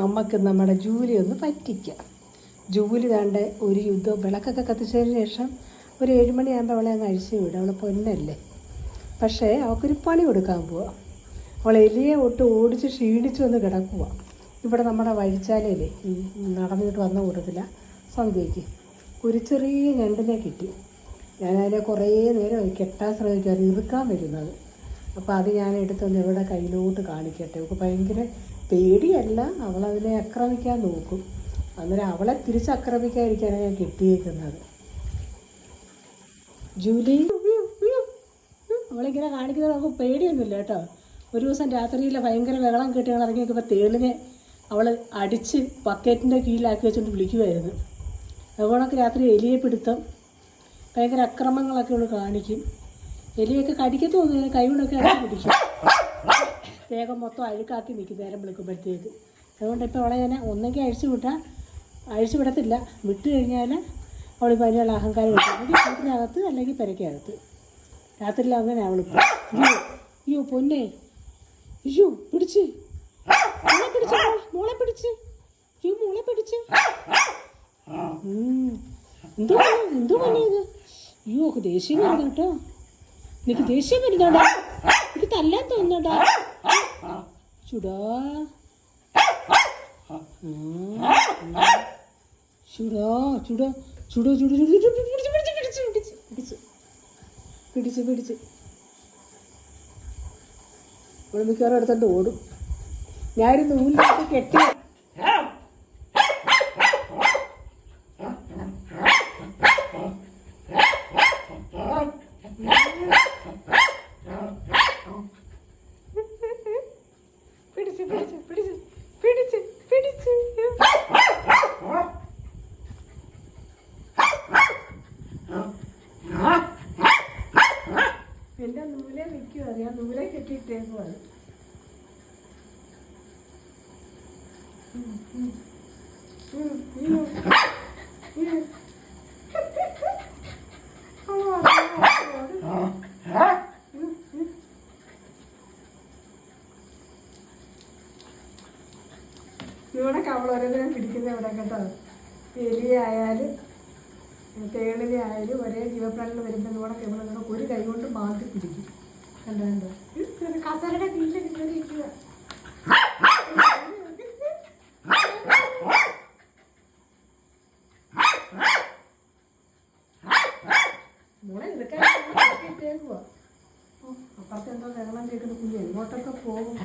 നമുക്ക് നമ്മുടെ ജൂലി ഒന്ന് പറ്റിക്കാം. ജൂലി താണ്ട് ഒരു യുദ്ധം വിളക്കൊക്കെ കത്തിച്ചതിന് ശേഷം ഒരു 7 മണിയാകുമ്പോൾ അവളെ അങ്ങ് അഴിച്ചു വിടും. അവളെ പൊന്നല്ലേ. പക്ഷേ അവൾക്കൊരു പണി കൊടുക്കാൻ പോവാം. അവൾ എലിയെ ഓടിച്ച് ക്ഷീണിച്ച് വന്ന് കിടക്കുക. ഇവിടെ നമ്മുടെ വഴിച്ചാലയില്ലേ നടന്നിട്ട് വന്ന കൂട്ടത്തില്ല സന്ധ്യയ്ക്ക് ഒരു ചെറിയ ഞണ്ടിനെ കിട്ടി. ഞാനതിനെ കുറേ നേരം കെട്ടാൻ ശ്രമിക്കുക, അത് ഇറുക്കാൻ വരുന്നത്. അപ്പോൾ അത് ഞാൻ എടുത്തൊന്ന് ഇവിടെ കയ്യിലോട്ട് കാണിക്കട്ടെ. അവൾക്ക് ഭയങ്കര പേടിയല്ല, അവളതിനെ ആക്രമിക്കാൻ നോക്കും. അന്നേരം അവളെ തിരിച്ചാക്രമിക്കാതിരിക്കാനാണ് ഞാൻ കെട്ടിയേക്കുന്നത്. ജൂലി അവളിങ്ങനെ കാണിക്കുന്നത് നമുക്ക് പേടിയൊന്നുമില്ല കേട്ടോ. ഒരു ദിവസം രാത്രിയിൽ ഭയങ്കര വെള്ളം കെട്ടി ഞങ്ങൾ ഇറങ്ങി നോക്കുമ്പോൾ തേളിനെ അവൾ അടിച്ച് ബക്കറ്റിൻ്റെ കീഴിലാക്കി വെച്ചുകൊണ്ട് വിളിക്കുമായിരുന്നു. അതുകൊണ്ടൊക്കെ രാത്രി എലിയെ പിടുത്തം ഭയങ്കര അക്രമങ്ങളൊക്കെ അവൾ കാണിക്കും. എലിയൊക്കെ കടിക്കത്തൊന്നും കൈ കൊണ്ടൊക്കെ അടിച്ച് പിടിക്കും. വേഗം മൊത്തം അഴുക്കാക്കി നിൽക്കും നേരം വിളിക്കുമ്പോഴത്തേക്ക്. അതുകൊണ്ട് ഇപ്പോൾ അവളെ ഞാൻ ഒന്നെങ്കിൽ അഴിച്ചു വിടത്തില്ല. വിട്ട് കഴിഞ്ഞാൽ അവൾ അതിനുള്ള അഹങ്കാരം കിട്ടും. വീട്ടിനകത്ത് അല്ലെങ്കിൽ പെരയ്ക്കകത്ത്. രാത്രിയിൽ അങ്ങനെ അവളിപ്പോൾ അയ്യോ പൊന്നെ അയ്യോ പിടിച്ച് മോളെ പിടിച്ച് എന്തോ പണിയത്. അയ്യോ ഒക്കെ ദേഷ്യം വരുന്നു കേട്ടോ. എനിക്ക് ദേഷ്യം വരുന്നോടാ, എനിക്ക് തല്ലാൻ തോന്നുന്നോടാ. ചുടാ ചുടാ ചുടാ ചുടോ ചുടു ചുടു പിടിച്ച് ഇവിടെ മിക്കവാറും എടുത്തോണ്ട് ഓടും. ഞാനൊരു നൂലിനകത്ത് കെട്ടി എൻ്റെ നൂലെ നിൽക്കുക. ഞാൻ നൂലെ കെട്ടിയിട്ടേക്കുവാണ്. ഇവിടെ അവൾ ഓരോന്നിനും പിടിക്കുന്ന ഇവിടെ കേട്ടോ. എലിയായാലും തേളിനെ ആയാലും ഒരേ ജീവപ്രാണികൾ വരുമ്പോൾ ഇവിടെ ഇവിടെ ഒരു കൈ കൊണ്ട് മാന്തി പിടിക്കും. കണ്ടോ കസരയുടെ കീഴിൽ ഇരിക്കുക. മോളെ ഇതൊക്കെ ഇട്ടേക്കുവാ. അപ്പുറത്ത് എന്തോ വെള്ളം കേൾക്കുന്ന കുഞ്ഞ് എങ്ങോട്ടൊക്കെ പോകും.